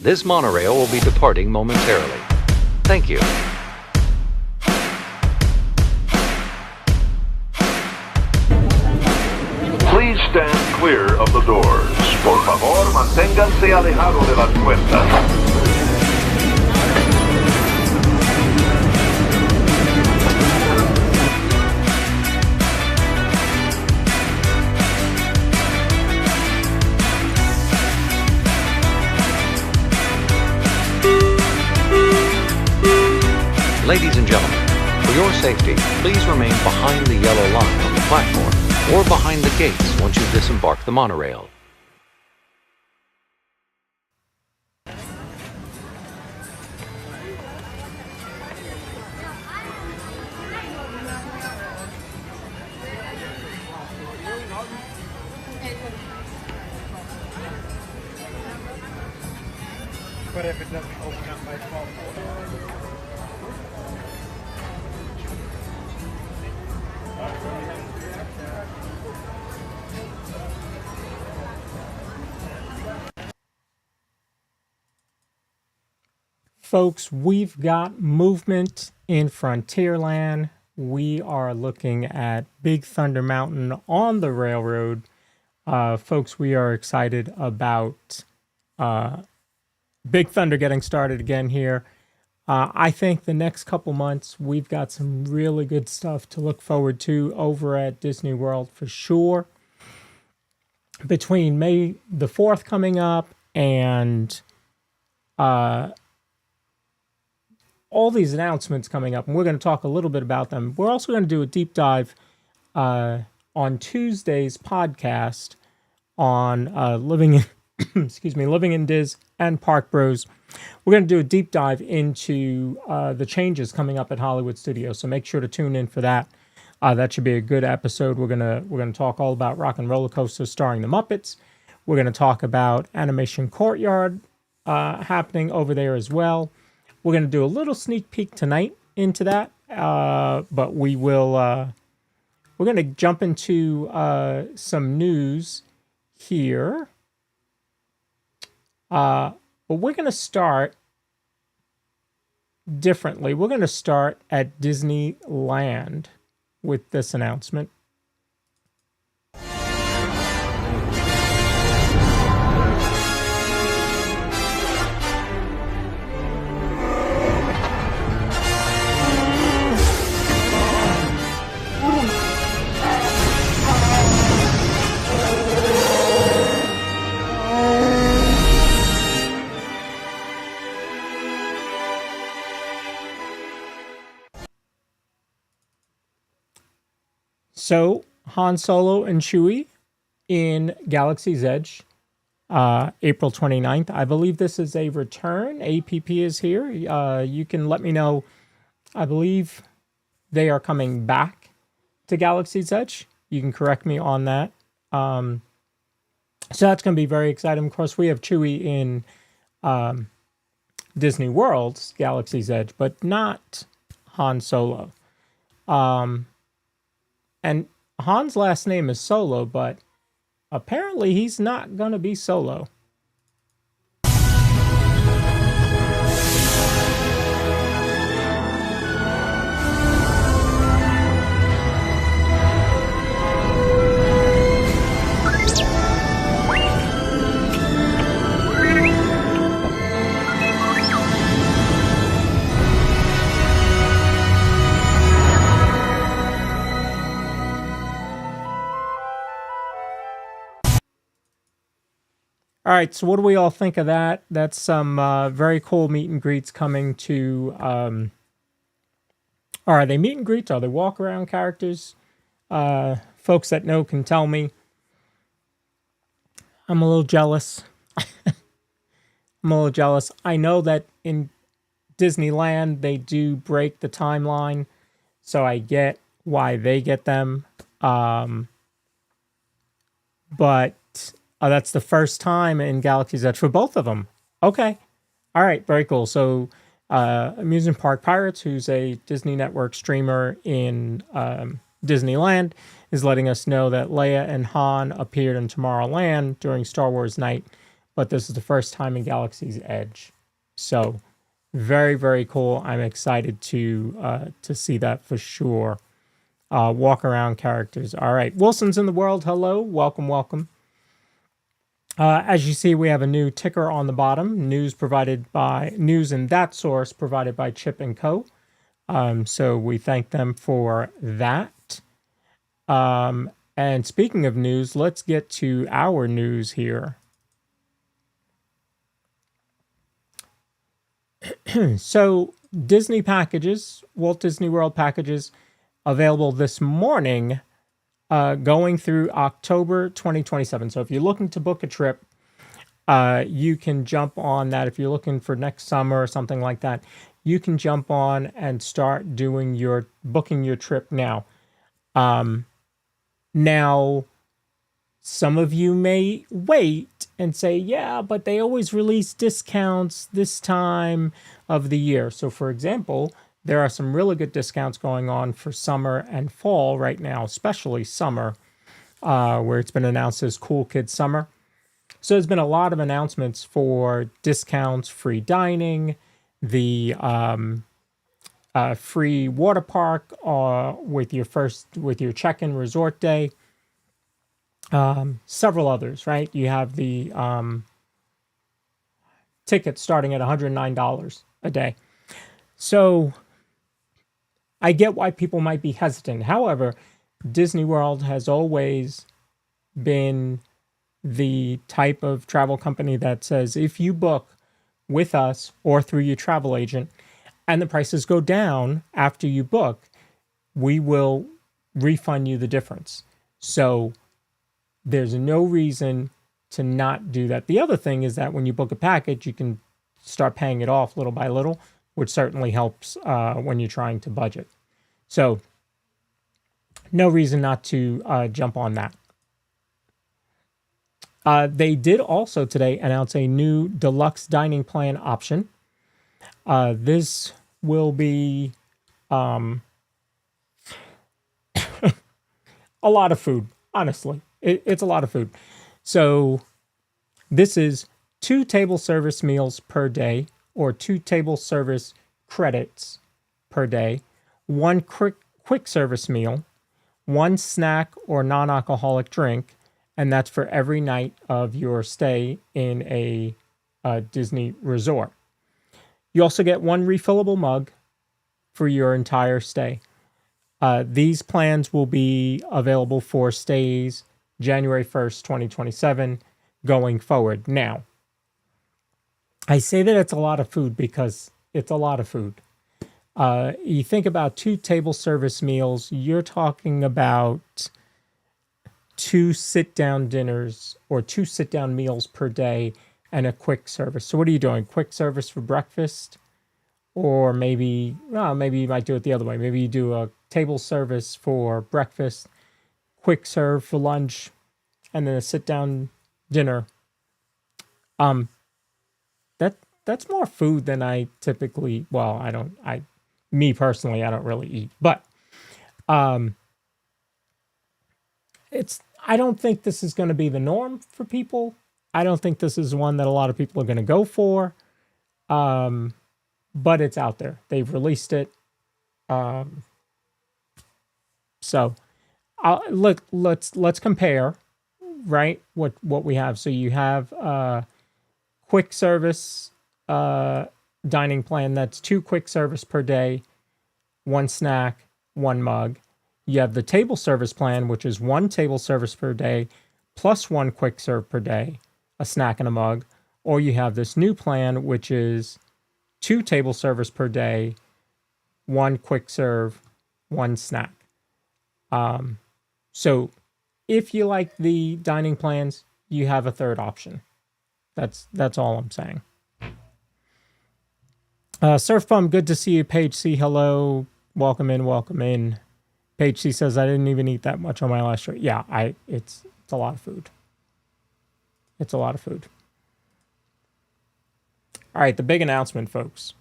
This monorail will be departing momentarily. Thank you. Please stand clear of the doors. Por favor, manténganse alejado de las puertas. Ladies and gentlemen, for your safety, please remain behind the yellow line on the platform or behind the gates once you disembark the monorail. But if it doesn't open up by 12. Folks, we've got movement in Frontierland. We are looking at Big Thunder Mountain on the railroad. Folks, we are excited about Big Thunder getting started again here. I think the next couple months, we've got some really good stuff to look forward to over at Disney World for sure. Between May the 4th coming up and all these announcements coming up, and we're going to talk a little bit about them. We're also going to do a deep dive on Tuesday's podcast on living in Living in Diz and Park Bros. We're going to do a deep dive into the changes coming up at Hollywood Studios, so make sure to tune in for that. That should be a good episode. We're gonna talk all about Rock and Roller Coaster starring the Muppets. We're going to talk about Animation Courtyard happening over there as well. We're going to do a little sneak peek tonight into that, but we will. We're going to jump into some news here. But we're going to start differently. We're going to start at Disneyland with this announcement. So, Han Solo and Chewie in Galaxy's Edge, April 29th. I believe this is a return. APP is here. You can let me know. I believe they are coming back to Galaxy's Edge. You can correct me on that. So that's going to be very exciting. Of course, we have Chewie in Disney World's Galaxy's Edge, but not Han Solo. And Han's last name is Solo, but apparently he's not going to be Solo. All right, so what do we all think of that? That's some very cool meet and greets coming to... are they meet and greets? Are they walk-around characters? Folks that know can tell me. I'm a little jealous. I know that in Disneyland, they do break the timeline, so I get why they get them. But... that's the first time in Galaxy's Edge for both of them. Okay. All right. Very cool. So, Amusement Park Pirates, who's a Disney Network streamer in Disneyland, is letting us know that Leia and Han appeared in Tomorrowland during Star Wars Night, but this is the first time in Galaxy's Edge. So very, very cool. I'm excited to see that for sure. Walk around characters. All right. Wilson's in the world. Hello. Welcome, welcome. As you see, we have a new ticker on the bottom. News in that source provided by Chip & Co. So we thank them for that. And speaking of news, let's get to our news here. So Disney packages, Walt Disney World packages, available this morning, going through October 2027. So if you're looking to book a trip, you can jump on that. If you're looking for next summer or something like that, you can jump on and start booking your trip now. Now, some of you may wait and say, yeah, but they always release discounts this time of the year. So for example, there are some really good discounts going on for summer and fall right now, especially summer, where it's been announced as Cool Kids Summer. So there's been a lot of announcements for discounts, free dining, the free water park with your check-in resort day. Several others, right? You have the tickets starting at $109 a day. So I get why people might be hesitant. However, Disney World has always been the type of travel company that says if you book with us or through your travel agent and the prices go down after you book, we will refund you the difference. So there's no reason to not do that. The other thing is that when you book a package, you can start paying it off little by little, which certainly helps when you're trying to budget. So no reason not to jump on that. They did also today announce a new deluxe dining plan option. This will be a lot of food, honestly. It's a lot of food. So this is 2 table service meals per day, or 2 table service credits per day, 1 quick service meal, 1 snack or non-alcoholic drink, and that's for every night of your stay in a Disney resort. You also get 1 refillable mug for your entire stay. These plans will be available for stays January 1st, 2027, going forward. Now, I say that it's a lot of food because it's a lot of food. You think about 2 table service meals, you're talking about 2 sit-down dinners or 2 sit-down meals per day and a quick service. So what are you doing? Quick service for breakfast? Or maybe you might do it the other way. Maybe you do a table service for breakfast, quick serve for lunch, and then a sit-down dinner. That's more food than I typically, me personally, I don't really eat. But I don't think this is going to be the norm for people. I don't think this is one that a lot of people are going to go for. But it's out there. They've released it. So let's compare, right? What we have. So you have quick service dining plan. That's 2 quick service per day, 1 snack, 1 mug. You have the table service plan, which is 1 table service per day, plus 1 quick serve per day, a snack and a mug. Or you have this new plan, which is 2 table service per day, 1 quick serve, 1 snack. So if you like the dining plans, you have a third option. That's all I'm saying. Surf Bum, good to see you. Paige C, hello. Welcome in. Paige C says, I didn't even eat that much on my last trip. Yeah, it's a lot of food. It's a lot of food. All right, the big announcement, folks.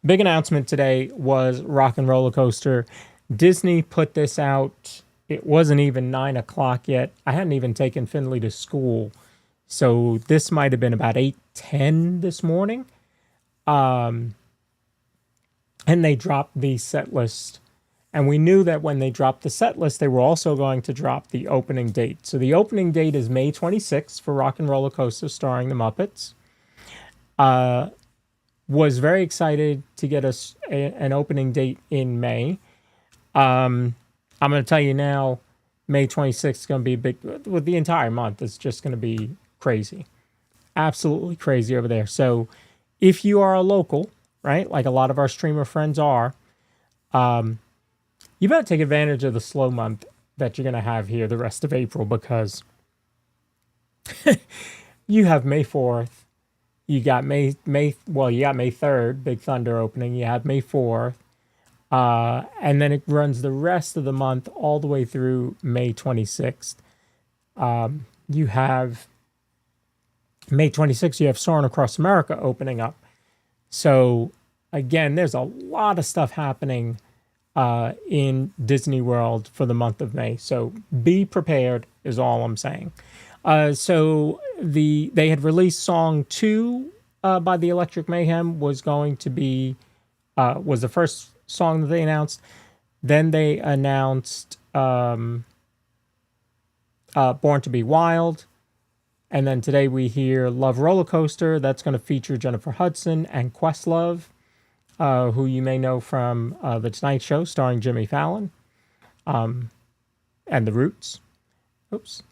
Big announcement today was Rock and Roller Coaster. Disney put this out. It wasn't even 9 o'clock yet. I hadn't even taken Finley to school. So this might have been about 8:10 this morning. And they dropped the set list. And we knew that when they dropped the set list, they were also going to drop the opening date. So the opening date is May 26th for Rock and Roller Coaster starring the Muppets. Was very excited to get us an opening date in May. I'm going to tell you now, May 26th is going to be a big, with the entire month, it's just going to be crazy. Absolutely crazy over there. So if you are a local, right, like a lot of our streamer friends are, you better take advantage of the slow month that you're going to have here the rest of April, because you have May 4th, you got you got May 3rd, Big Thunder opening, you have May 4th, and then it runs the rest of the month all the way through May 26th. You have May 26th, you have Soarin' Across America opening up. So again, there's a lot of stuff happening in Disney World for the month of May. So be prepared is all I'm saying. So they had released song 2 by the Electric Mayhem was going to be was the first song that they announced. Then they announced Born to Be Wild. And then today we hear Love Roller Coaster. That's going to feature Jennifer Hudson and Questlove, who you may know from The Tonight Show starring Jimmy Fallon, and The Roots. Oops.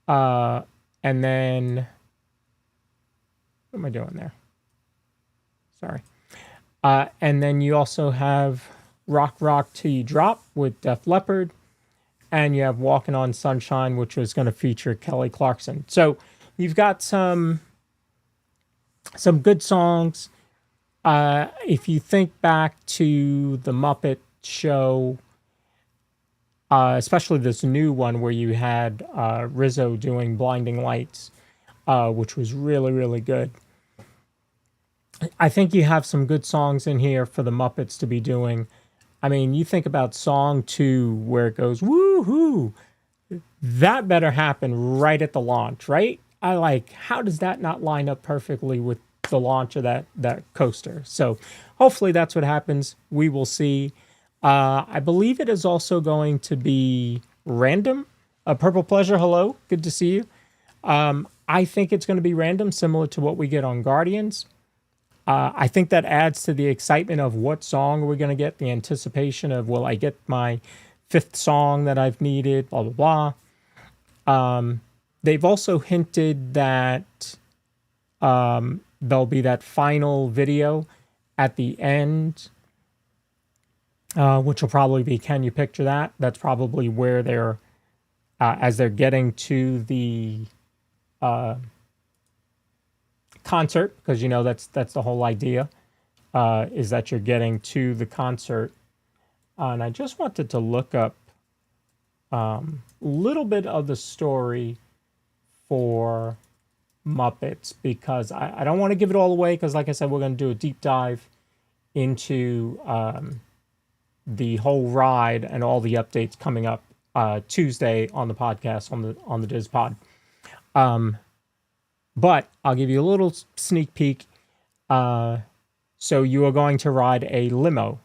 And then, what am I doing there? Sorry. And then you also have Rock Rock Till You Drop with Def Leppard, and you have Walking on Sunshine, which was going to feature Kelly Clarkson. So you've got some good songs. If you think back to the Muppet show, especially this new one where you had Rizzo doing Blinding Lights, which was really, really good. I think you have some good songs in here for the Muppets to be doing. I mean, you think about song 2 where it goes, woo-hoo, that better happen right at the launch, right? How does that not line up perfectly with the launch of that coaster? So hopefully that's what happens. We will see. I believe it is also going to be random. Purple Pleasure, hello. Good to see you. I think it's going to be random, similar to what we get on Guardians. I think that adds to the excitement of what song are we going to get, the anticipation of, will I get my 5th song that I've needed, blah, blah, blah. They've also hinted that there'll be that final video at the end, which will probably be Can You Picture That? That's probably where they're, as they're getting to the concert, because that's the whole idea, is that you're getting to the concert. And I just wanted to look up a little bit of the story for Muppets, because I don't want to give it all away, because like I said, we're going to do a deep dive into the whole ride and all the updates coming up Tuesday on the podcast, on the Diz Pod. But I'll give you a little sneak peek. So you are going to ride a limo.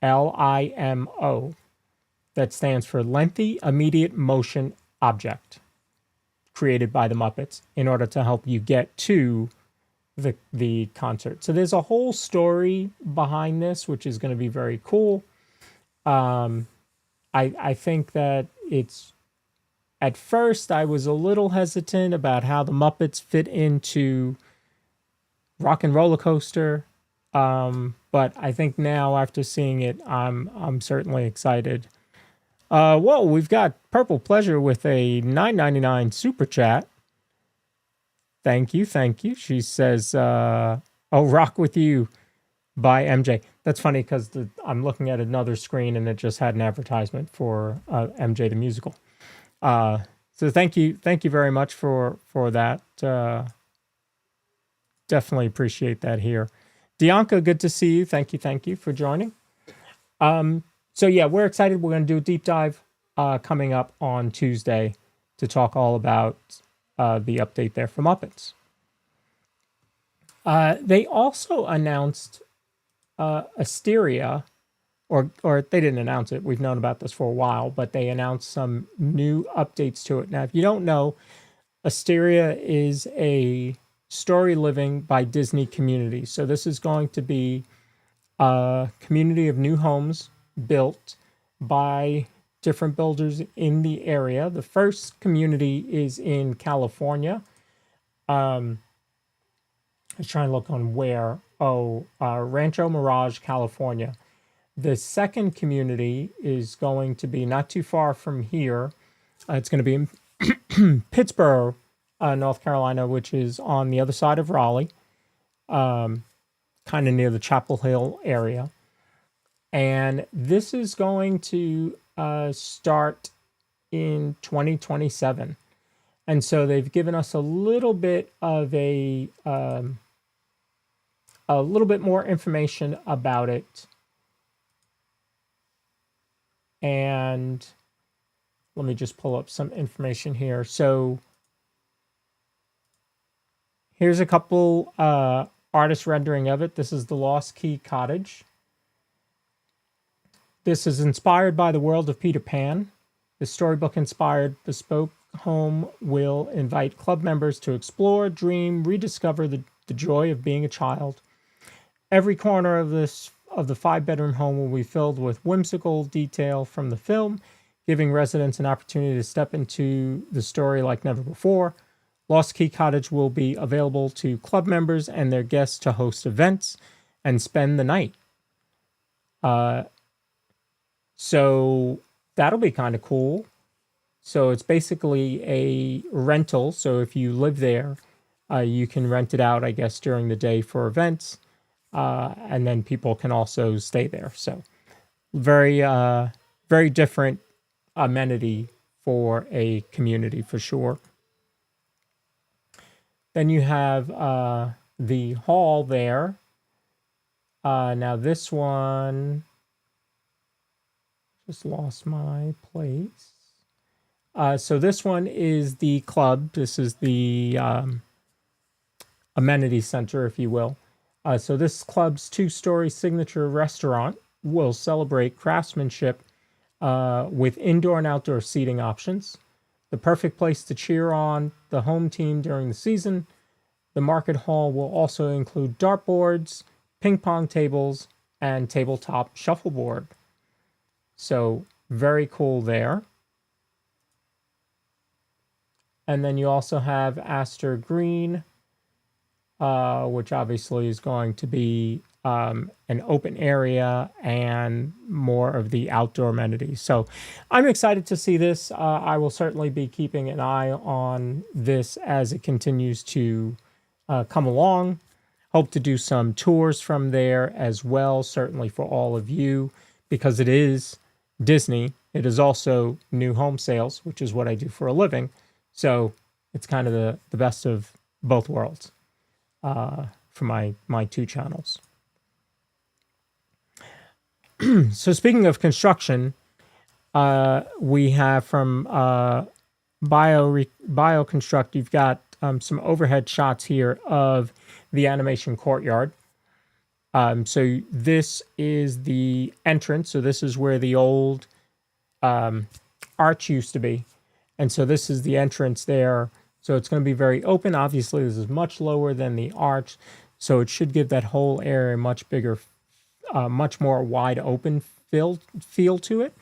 LIMO. That stands for Lengthy Immediate Motion Object, created by the Muppets in order to help you get to the concert. So there's a whole story behind this, which is going to be very cool. I think that it's, at first I was a little hesitant about how the Muppets fit into Rock and Roller Coaster. But I think now, after seeing it, I'm certainly excited. Whoa, we've got Purple Pleasure with a $9.99 super chat. Thank you. She says, "Oh, Rock With You" by MJ. That's funny because I'm looking at another screen and it just had an advertisement for MJ the musical. So thank you very much for that. Definitely appreciate that here. Dianca, good to see you. Thank you for joining. So yeah, we're excited. We're going to do a deep dive coming up on Tuesday to talk all about the update there for Muppets. They also announced Asteria, or they didn't announce it. We've known about this for a while, but they announced some new updates to it. Now, if you don't know, Asteria is a story living by Disney community. So this is going to be a community of new homes built by different builders in the area. The first community is in California. I was trying to look on where. Rancho Mirage, California. The second community is going to be not too far from here. It's going to be in Pittsburgh, North Carolina, which is on the other side of Raleigh, kind of near the Chapel Hill area. And this is going to start in 2027. And so they've given us a little bit of a little bit more information about it. And let me just pull up some information here. So here's a couple artist rendering of it. This is the Lost Key Cottage. This is inspired by the world of Peter Pan. The storybook-inspired bespoke home will invite club members to explore, dream, rediscover the joy of being a child. Every corner of the 5-bedroom home will be filled with whimsical detail from the film, giving residents an opportunity to step into the story like never before. Lost Key Cottage will be available to club members and their guests to host events and spend the night. So that'll be kind of cool. So it's basically a rental. So if you live there, you can rent it out, I guess, during the day for events. And then people can also stay there. So very, very different amenity for a community for sure. Then you have the hall there. Now this one, just lost my place. So this one is the club. This is the amenity center, if you will. So this club's 2-story signature restaurant will celebrate craftsmanship with indoor and outdoor seating options. The perfect place to cheer on the home team during the season. The market hall will also include dartboards, ping pong tables, and tabletop shuffleboard. So very cool there. And then you also have Astor Green, which obviously is going to be an open area and more of the outdoor amenities. So I'm excited to see this. I will certainly be keeping an eye on this as it continues to come along. Hope to do some tours from there as well, certainly for all of you, because it is Disney. It is also new home sales, which is what I do for a living. So it's kind of the best of both worlds for my two channels. So speaking of construction, we have from BioConstruct, you've got some overhead shots here of the animation courtyard. So this is the entrance. So this is where the old arch used to be. And so this is the entrance there. So it's going to be very open. Obviously, this is much lower than the arch. So it should give that whole area much bigger, much more wide open feel to it.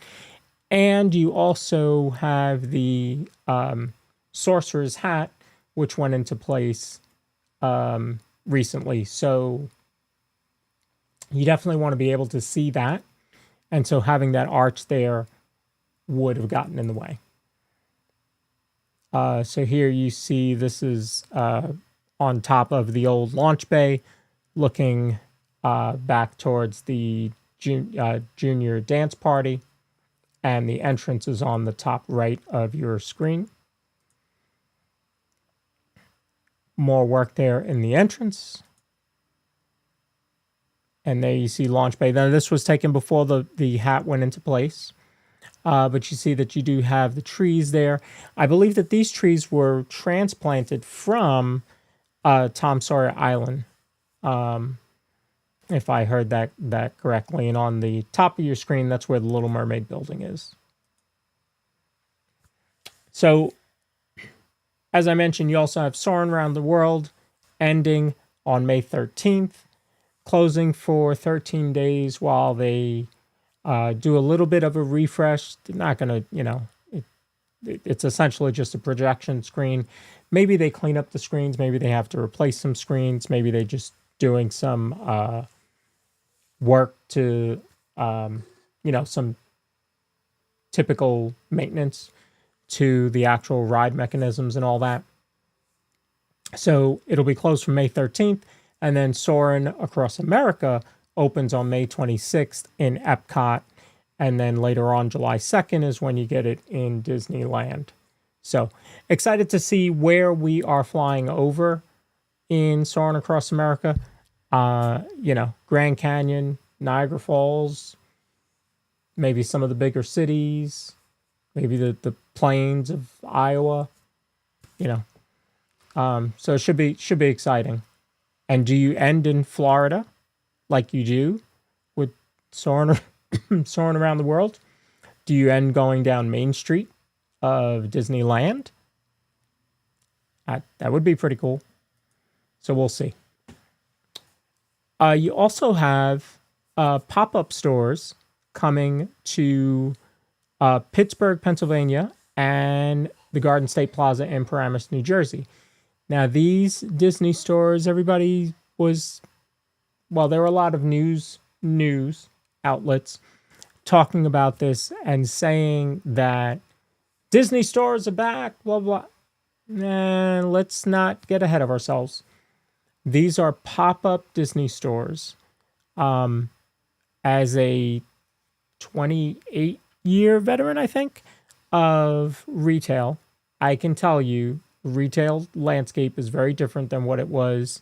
And you also have the Sorcerer's Hat, which went into place recently. So you definitely want to be able to see that. And so having that arch there would have gotten in the way. So here you see this is on top of the old launch bay, looking back towards the junior dance party, and the entrance is on the top right of your screen. More work there in the entrance. And there you see launch bay. Now this was taken before the hat went into place. But you see that you do have the trees there. I believe that these trees were transplanted from Tom Sawyer Island, if I heard that correctly. And on the top of your screen, that's where the Little Mermaid building is. So, as I mentioned, you also have Soarin' Around the World ending on May 13th, closing for 13 days while they do a little bit of a refresh. They're not going to, it's essentially just a projection screen. Maybe they clean up the screens. Maybe they have to replace some screens. Maybe they're just doing some work to, some typical maintenance to the actual ride mechanisms and all that. So it'll be closed from May 13th, and then Soarin' Across America opens on May 26th in EPCOT, and then later on, July 2nd is when you get it in Disneyland. So excited to see where we are flying over in Soarin' Across America. Grand Canyon, Niagara Falls, maybe some of the bigger cities, maybe the plains of Iowa, so it should be exciting. And do you end in Florida like you do with Soarin' Around the World? Do you end going down Main Street of Disneyland? That would be pretty cool. So we'll see. You also have pop-up stores coming to Pittsburgh, Pennsylvania, and the Garden State Plaza in Paramus, New Jersey. Now, these Disney stores, everybody was, there were a lot of news outlets talking about this and saying that Disney stores are back, blah, blah. Let's not get ahead of ourselves. These are pop-up Disney stores. As a 28-year veteran, I think, of retail, I can tell you retail landscape is very different than what it was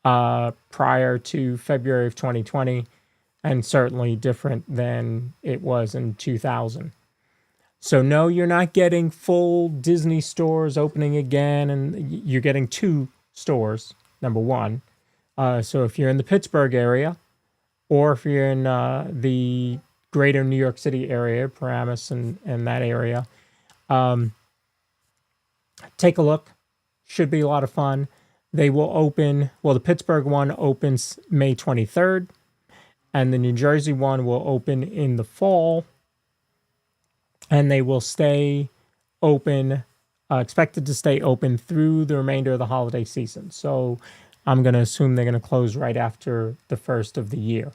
prior to February of 2020, and certainly different than it was in 2000. So no, you're not getting full Disney stores opening again, and you're getting 2 stores, number one. So if you're in the Pittsburgh area, or if you're in the greater New York City area, Paramus and that area, take a look. Should be a lot of fun. They will open, the Pittsburgh one opens May 23rd, and the New Jersey one will open in the fall, and they will stay open, expected to stay open through the remainder of the holiday season. So I'm going to assume they're going to close right after the first of the year.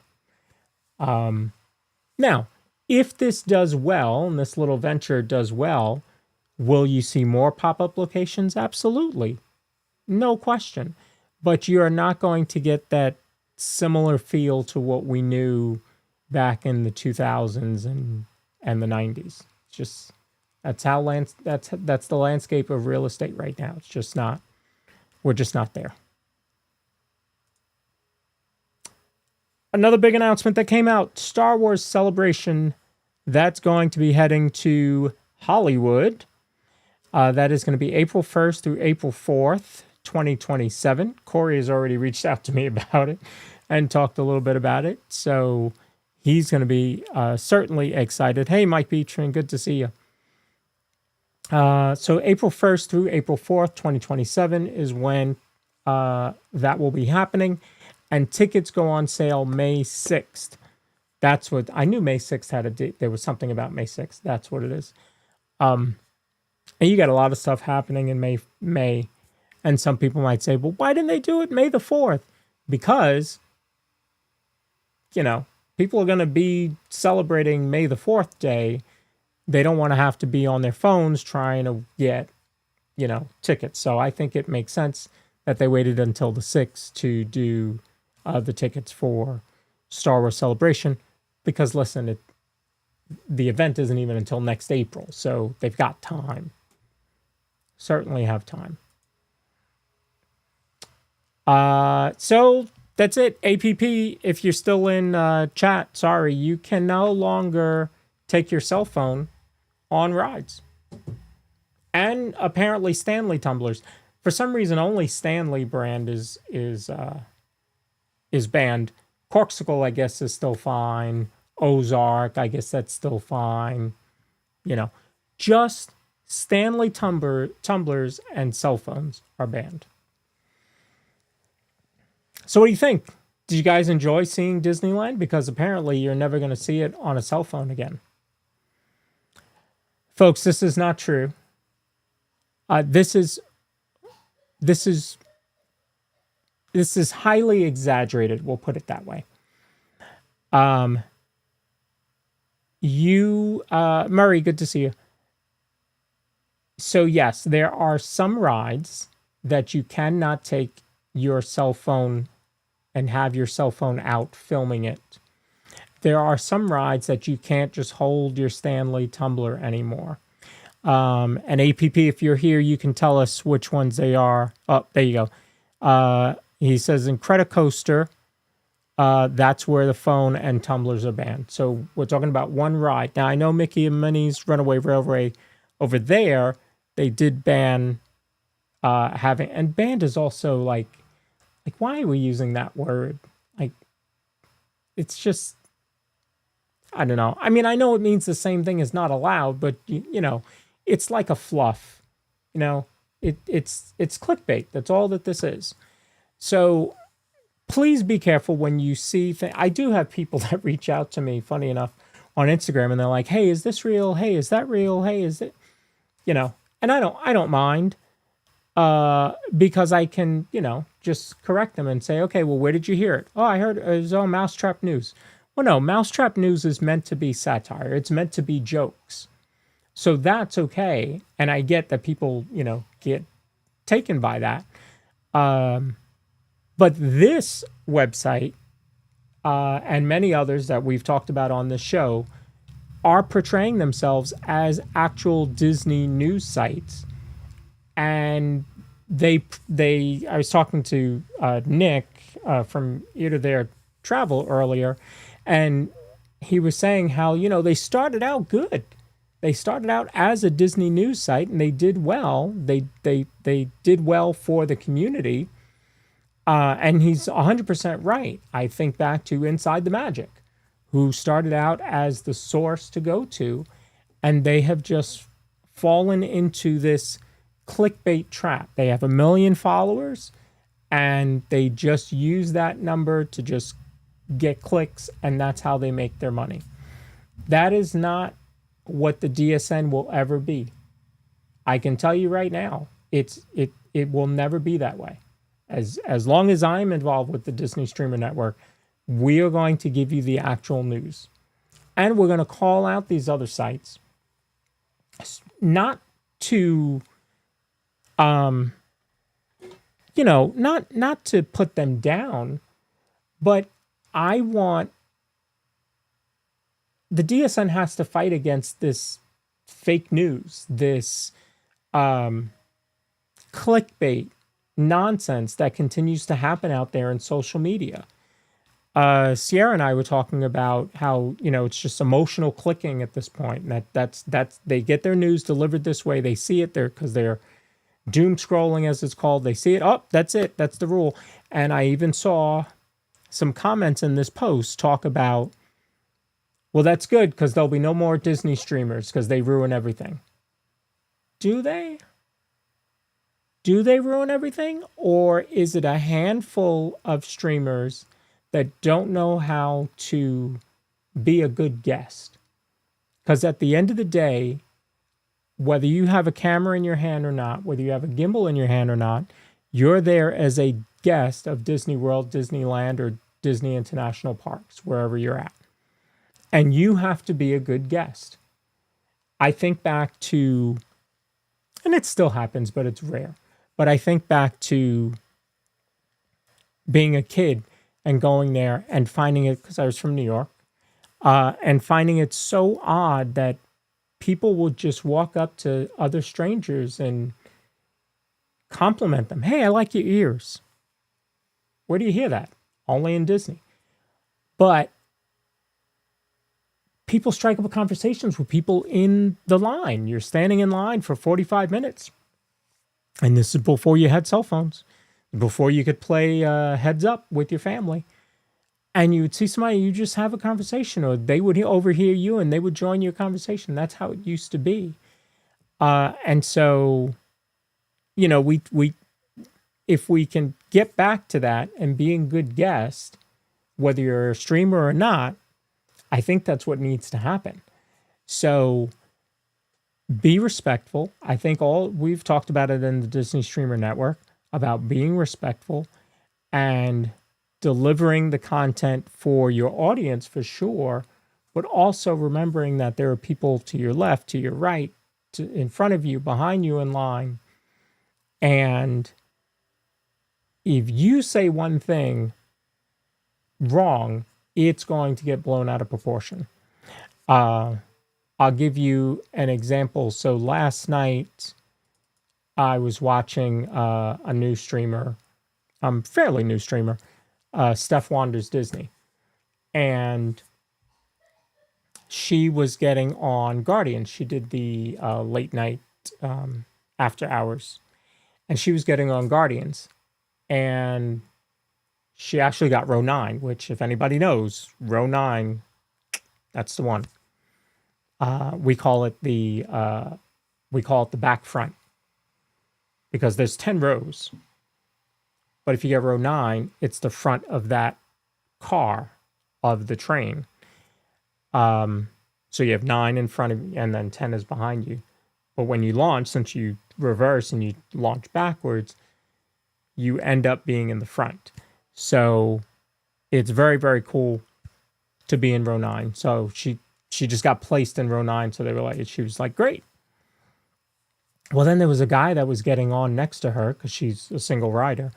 Now, if this does well, and this little venture does well, will you see more pop-up locations? Absolutely. No question. But you are not going to get that similar feel to what we knew back in the 2000s and the 90s. It's just, that's the landscape of real estate right now. It's just not, we're just not there. Another big announcement that came out, Star Wars Celebration, that's going to be heading to Hollywood. That is going to be April 1st through April 4th, 2027. Corey has already reached out to me about it and talked a little bit about it. So he's going to be certainly excited. Hey, Mike Beatrin, good to see you. So April 1st through April 4th, 2027 is when that will be happening. And tickets go on sale May 6th. That's what I knew. May 6th had a date. There was something about May 6th. That's what it is. And you got a lot of stuff happening in May. And some people might say, well, why didn't they do it May the 4th? Because, people are going to be celebrating May the 4th day. They don't want to have to be on their phones trying to get, tickets. So I think it makes sense that they waited until the 6th to do the tickets for Star Wars Celebration, because listen, the event isn't even until next April, so they've got time. Certainly have time. So that's it. APP, if you're still in chat, sorry, you can no longer take your cell phone on rides. And apparently Stanley tumblers. For some reason, only Stanley brand is banned. Corksicle, I guess, is still fine. Ozark, I guess that's still fine. You know, just Stanley tumblers and cell phones are banned. So what do you think? Did you guys enjoy seeing Disneyland? Because apparently you're never going to see it on a cell phone again. Folks, this is not true. This is highly exaggerated. We'll put it that way. Murray, good to see you. So yes, there are some rides that you cannot take your cell phone and have your cell phone out filming it. There are some rides that you can't just hold your Stanley tumbler anymore. And APP, if you're here, you can tell us which ones they are. Oh, there you go. He says in Cretacoaster, that's where the phone and tumblers are banned. So we're talking about one ride. Now, I know Mickey and Minnie's Runaway Railway over there, they did ban having, and banned is also like why are we using that word? Like, it's just, I don't know. I mean, I know it means the same thing as not allowed, but you know, it's like a fluff. You know, it's clickbait. That's all that this is. So please be careful when you see things. I do have people that reach out to me, funny enough, on Instagram, and they're like, "Hey, is this real? Hey, is that real? Hey, is it?" You know, and I don't mind, because I can, you know, just correct them and say, "Okay, well, where did you hear it?" "Oh, I heard it was on Mousetrap News." Well, no, Mousetrap News is meant to be satire. It's meant to be jokes. So that's okay. And I get that people, you know, get taken by that. But this website, and many others that we've talked about on this show, are portraying themselves as actual Disney news sites. And I was talking to Nick from Ear to There Travel earlier, and he was saying how, you know, they started out good. They started out as a Disney news site, and they did well. They did well for the community. And he's 100% right. I think back to Inside the Magic, who started out as the source to go to, and they have just fallen into this clickbait trap. They have 1 million followers, and they just use that number to just get clicks, and that's how they make their money. That is not what the DSN will ever be. I can tell you right now, it will never be that way. As long as I'm involved with the Disney Streamer Network, we are going to give you the actual news. And we're going to call out these other sites, not to, you know, not to put them down, but I want, the DSN has to fight against this fake news, this clickbait nonsense that continues to happen out there in social media. Sierra and I were talking about how, you know, it's just emotional clicking at this point, and that's they get their news delivered this way. They see it there because they're doom scrolling, as it's called. They see it. Oh, that's it. That's the rule. And I even saw some comments in this post talk about, well, that's good because there'll be no more Disney streamers because they ruin everything. Do they? Do they ruin everything? Or is it a handful of streamers that don't know how to be a good guest? Because at the end of the day, whether you have a camera in your hand or not, whether you have a gimbal in your hand or not, you're there as a guest of Disney World, Disneyland, or Disney International Parks, wherever you're at. And you have to be a good guest. I think back to, and it still happens, but it's rare. But I think back to being a kid and going there and finding it, because I was from New York, and finding it so odd that people would just walk up to other strangers and compliment them. Hey, I like your ears. Where do you hear that? Only in Disney. But people strike up conversations with people in the line. You're standing in line for 45 minutes. And this is before you had cell phones, before you could play heads up with your family. And you would see somebody, you just have a conversation, or they would overhear you and they would join your conversation. That's how it used to be. And so, you know, we if we can get back to that and being good guest, whether you're a streamer or not, I think that's what needs to happen. So be respectful. I think we've talked about it in the Disney Streamer Network about being respectful and delivering the content for your audience for sure, but also remembering that there are people to your left, to your right, in front of you, behind you in line. And if you say one thing wrong, it's going to get blown out of proportion. I'll give you an example. So last night, I was watching a new streamer, fairly new streamer, Steph Wanders Disney. And she was getting on Guardians. She did the late night after hours. And she was getting on Guardians. And she actually got row 9, which if anybody knows, row 9, that's the one. We call it the back front because there's 10 rows. But if you get row 9, it's the front of that car of the train. So you have 9 in front of you and then 10 is behind you. But when you launch, since you reverse and you launch backwards, you end up being in the front. So it's very, very cool to be in row 9. So she just got placed in row 9. So she was like, great. Well, then there was a guy that was getting on next to her because she's a single rider.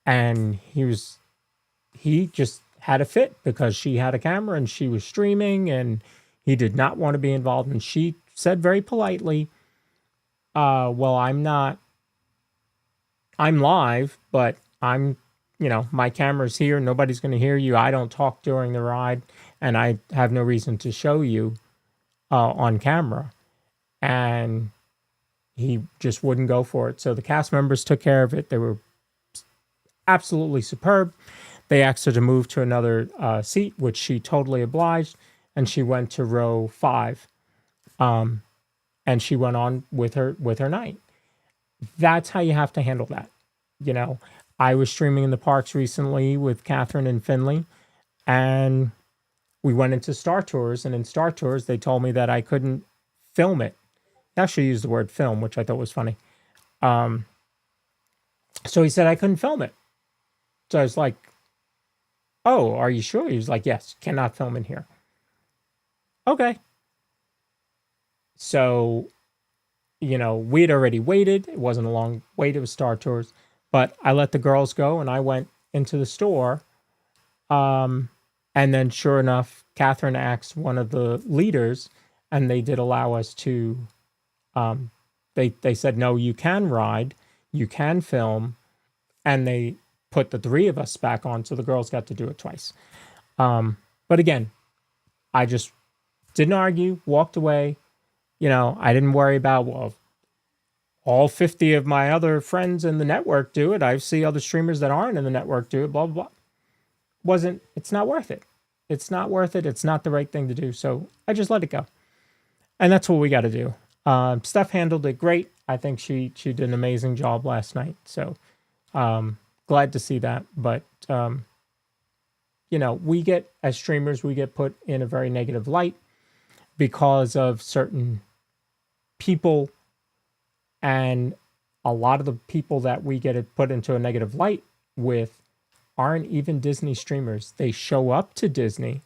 And he just had a fit because she had a camera and she was streaming and he did not want to be involved. And she said very politely, well, I'm live, but my camera's here. Nobody's going to hear you. I don't talk during the ride and I have no reason to show you on camera. And he just wouldn't go for it. So the cast members took care of it. They were absolutely superb. They asked her to move to another seat, which she totally obliged. And she went to row 5. And she went on with her night. That's how you have to handle that. I was streaming in the parks recently with Catherine and Finley, and we went into Star Tours, and in Star Tours, they told me that I couldn't film it. They actually used the word film, which I thought was funny. So he said I couldn't film it. So I was like, oh, are you sure? He was like, yes, cannot film in here. Okay. So, we had already waited. It wasn't a long wait. It was Star Tours. But I let the girls go and I went into the store. And then sure enough, Catherine asked one of the leaders and they did allow us to, they said, no, you can ride, you can film. And they put the 3 of us back on. So the girls got to do it twice. But again, I just didn't argue, walked away. I didn't worry about, well, all 50 of my other friends in the network do it. I see other streamers that aren't in the network do it, blah, blah, blah. It's not worth it. It's not worth it. It's not the right thing to do. So I just let it go. And that's what we got to do. Steph handled it great. I think she did an amazing job last night. So glad to see that. But, we get, as streamers, we get put in a very negative light because of certain people, and a lot of the people that we get put into a negative light with aren't even Disney streamers. They show up to Disney,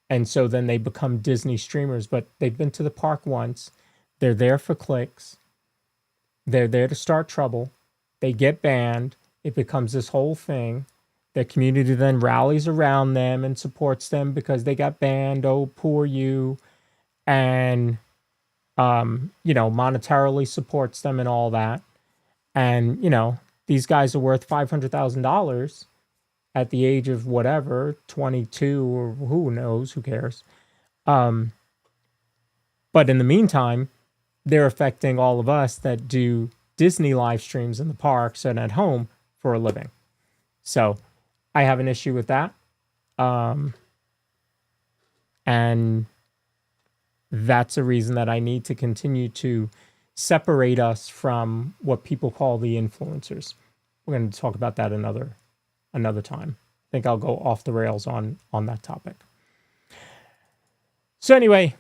and so then they become Disney streamers, but they've been to the park once. They're there for clicks. They're there to start trouble. They get banned. It becomes this whole thing. Their community then rallies around them and supports them because they got banned. Oh, poor you. And, monetarily supports them and all that. And, these guys are worth $500,000 at the age of whatever, 22 or who knows, who cares. But in the meantime, they're affecting all of us that do Disney live streams in the parks and at home for a living. So I have an issue with that. And that's a reason that I need to continue to separate us from what people call the influencers. We're going to talk about that another time. I think I'll go off the rails on that topic. So anyway,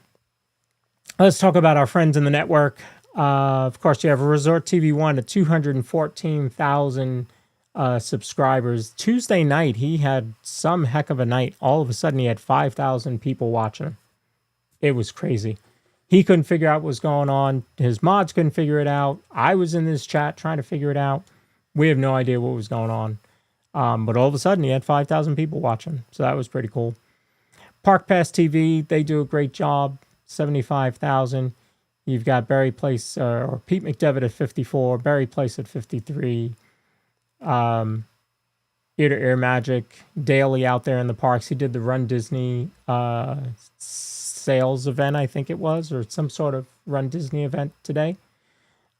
let's talk about our friends in the network. Of course, you have Resort TV One at 214,000 subscribers. Tuesday night, he had some heck of a night. All of a sudden, he had 5,000 people watching him. It was crazy. He couldn't figure out what was going on. His mods couldn't figure it out. I was in this chat trying to figure it out. We have no idea what was going on. But all of a sudden, he had 5,000 people watching. So that was pretty cool. Park Pass TV, they do a great job. 75,000. You've got Barry Place or Pete McDevitt at 54. Barry Place at 53. Ear to Ear Magic daily out there in the parks. He did the Run Disney sales event, I think it was, or some sort of Run Disney event today.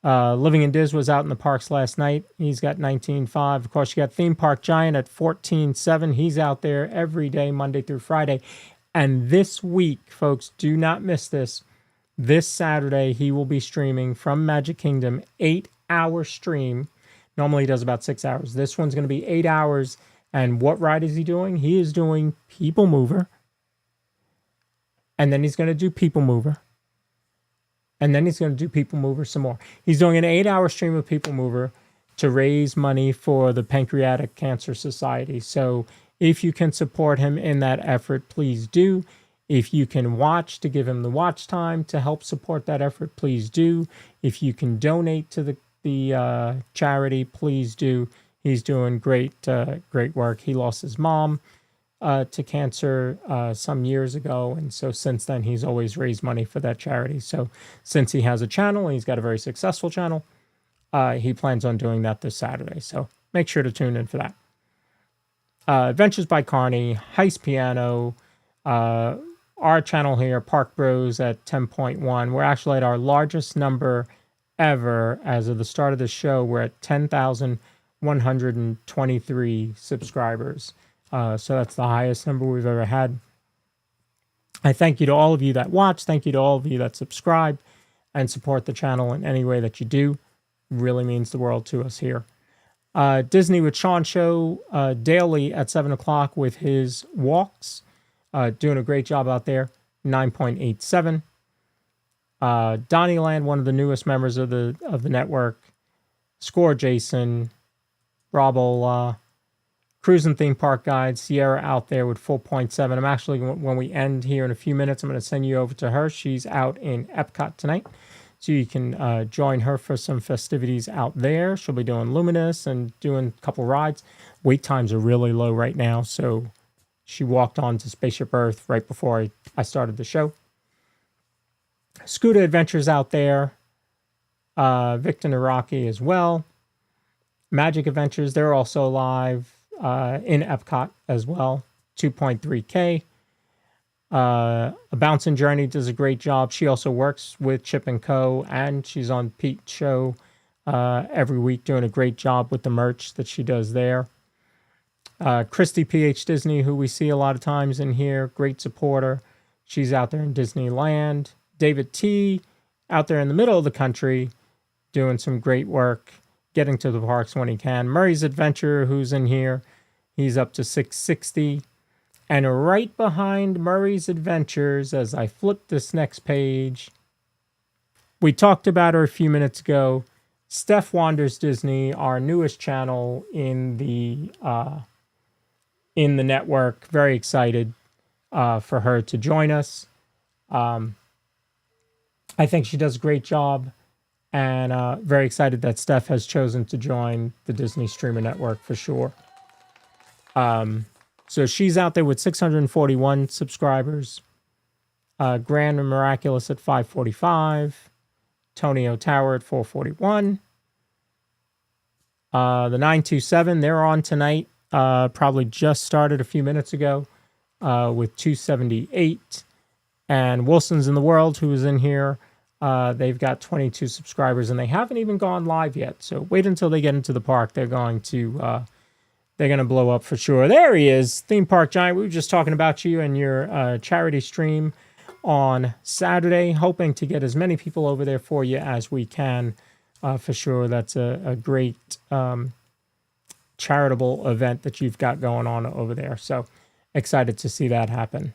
Living in Diz was out in the parks last night. He's got 19.5. Of course, you got Theme Park Giant at 14.7. He's out there every day, Monday through Friday. And this week, folks, do not miss this. This Saturday, he will be streaming from Magic Kingdom, 8-hour stream. Normally, he does about 6 hours. This one's going to be 8 hours. And what ride is he doing? He is doing People Mover. And then he's going to do People Mover. And then he's going to do People Mover some more. He's doing an 8-hour stream of People Mover to raise money for the Pancreatic Cancer Society. So if you can support him in that effort, please do. If you can watch to give him the watch time to help support that effort, please do. If you can donate to the charity, please do. He's doing great work. He lost his mom to cancer some years ago, and so since then he's always raised money for that charity. So since he has a channel, and he's got a very successful channel, he plans on doing that this Saturday. So make sure to tune in for that. Adventures by Carney, Heist Piano, our channel here, Park Bros at 10.1. We're actually at our largest number ever as of the start of the show. We're at 10,123 subscribers. So that's the highest number we've ever had. I thank you to all of you that watch. Thank you to all of you that subscribe and support the channel in any way that you do. It really means the world to us here. Disney with Sean show daily at 7 o'clock with his walks. Doing a great job out there. 9.87. Donnieland, one of the newest members of the network. Score Jason. Bravo. Cruising Theme Park Guide, Sierra out there with 4.7. I'm actually, when we end here in a few minutes, I'm going to send you over to her. She's out in EPCOT tonight. So you can join her for some festivities out there. She'll be doing Luminous and doing a couple rides. Wait times are really low right now. So she walked on to Spaceship Earth right before I started the show. Scooter Adventures out there. Victor Naraki as well. Magic Adventures, they're also live. In EPCOT as well, 2.3K. A Bouncing Journey does a great job. She also works with Chip & Co. and she's on Pete's show every week doing a great job with the merch that she does there. Christy PH Disney, who we see a lot of times in here, great supporter. She's out there in Disneyland. David T. out there in the middle of the country doing some great work, getting to the parks when he can. Murray's Adventure, who's in here, he's up to 660. And right behind Murray's Adventures, as I flip this next page, we talked about her a few minutes ago, Steph Wanders Disney, our newest channel in the network. Very excited for her to join us. I think she does a great job. And very excited that Steph has chosen to join the Disney Streamer Network for sure. So she's out there with 641 subscribers. Grand and Miraculous at 545. Tonio Tower at 441. The 927, they're on tonight. Probably just started a few minutes ago with 278. And Wilson's in the World, who is in here, they've got 22 subscribers, and they haven't even gone live yet. So wait until they get into the park. They're going to blow up for sure. There he is, Theme Park Giant. We were just talking about you and your charity stream on Saturday, hoping to get as many people over there for you as we can. For sure, that's a great charitable event that you've got going on over there. So excited to see that happen.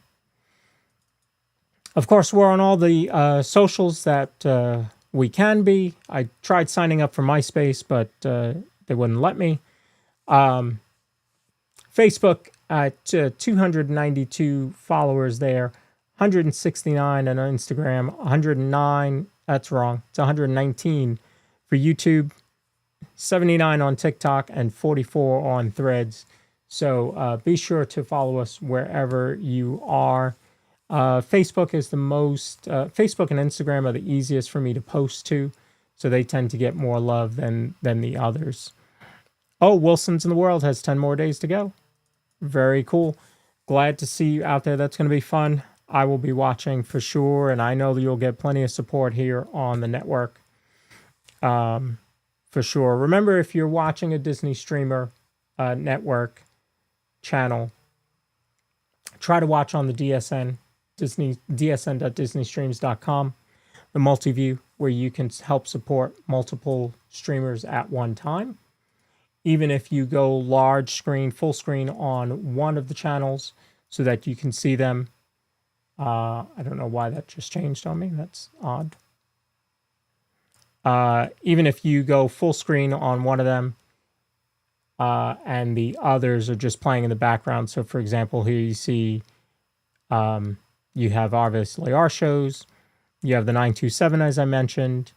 Of course, we're on all the socials that we can be. I tried signing up for MySpace, but they wouldn't let me. Facebook at 292 followers there, 169 on Instagram, 109. That's wrong. It's 119 for YouTube, 79 on TikTok, and 44 on Threads. So be sure to follow us wherever you are. Facebook is the most, Facebook and Instagram are the easiest for me to post to, so they tend to get more love than the others. Oh, Wilson's in the World has 10 more days to go. Very cool. Glad to see you out there. That's going to be fun. I will be watching for sure, and I know that you'll get plenty of support here on the network. For sure. Remember, if you're watching a Disney Streamer network channel, try to watch on the DSN, dsn.disneystreams.com, the multi-view, where you can help support multiple streamers at one time. Even if you go large screen, full screen on one of the channels so that you can see them. I don't know why that just changed on me. That's odd. Even if you go full screen on one of them and the others are just playing in the background. So, for example, here you see you have obviously our shows. You have the 927, as I mentioned.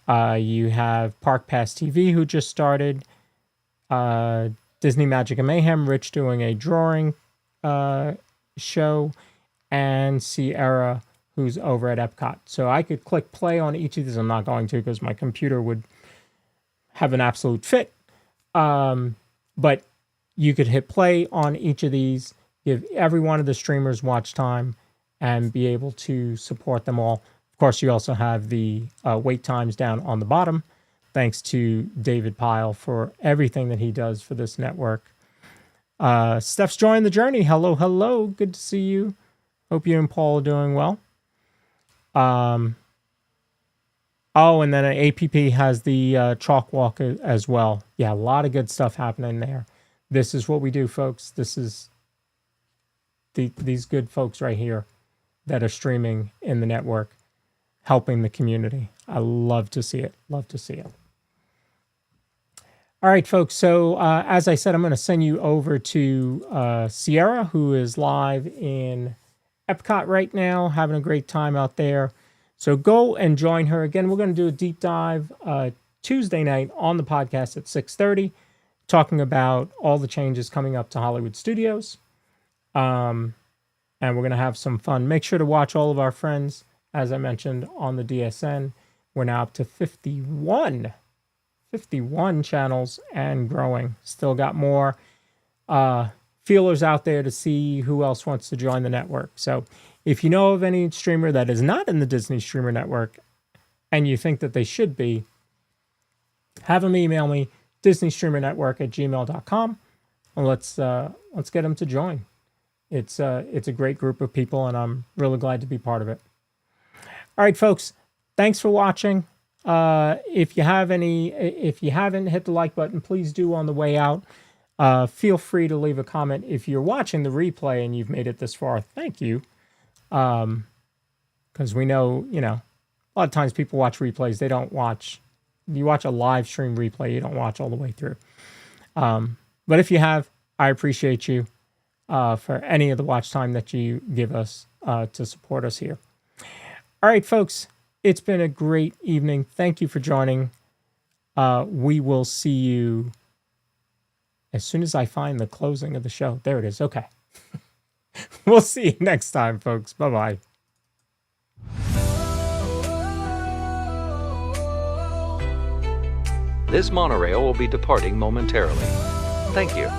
You have Park Pass TV, who just started. Disney Magic and Mayhem, Rich doing a drawing show, and Sierra, who's over at EPCOT. So I could click play on each of these. I'm not going to because my computer would have an absolute fit. But you could hit play on each of these, give every one of the streamers watch time, and be able to support them all. Of course, you also have the wait times down on the bottom. Thanks to David Pyle for everything that he does for this network. Steph's joined the journey. Hello, hello. Good to see you. Hope you and Paul are doing well. Oh, and then APP has the chalk walk as well. Yeah, a lot of good stuff happening there. This is what we do, folks. This is these good folks right here that are streaming in the network, helping the community. I love to see it. Love to see it. All right, folks. So as I said, I'm going to send you over to Sierra, who is live in EPCOT right now, having a great time out there. So go and join her. Again, we're going to do a deep dive Tuesday night on the podcast at 6:30, talking about all the changes coming up to Hollywood Studios. And we're going to have some fun. Make sure to watch all of our friends, as I mentioned, on the DSN. We're now up to 51 channels and growing. Still got more feelers out there to see who else wants to join the network. So if you know of any streamer that is not in the Disney Streamer Network and you think that they should be, have them email me, disneystreamernetwork@gmail.com, and let's get them to join. It's a great group of people, and I'm really glad to be part of it. All right, folks, thanks for watching. If you haven't hit the like button, please do on the way out. Feel free to leave a comment. If you're watching the replay and you've made it this far, thank you. Because we know, a lot of times people watch replays. They don't watch. You watch a live stream replay, you don't watch all the way through. But if you have, I appreciate you for any of the watch time that you give us to support us here. All right, folks. It's been a great evening. Thank you for joining. We will see you as soon as I find the closing of the show. There it is. Okay. We'll see you next time, folks. Bye-bye. This monorail will be departing momentarily. Thank you.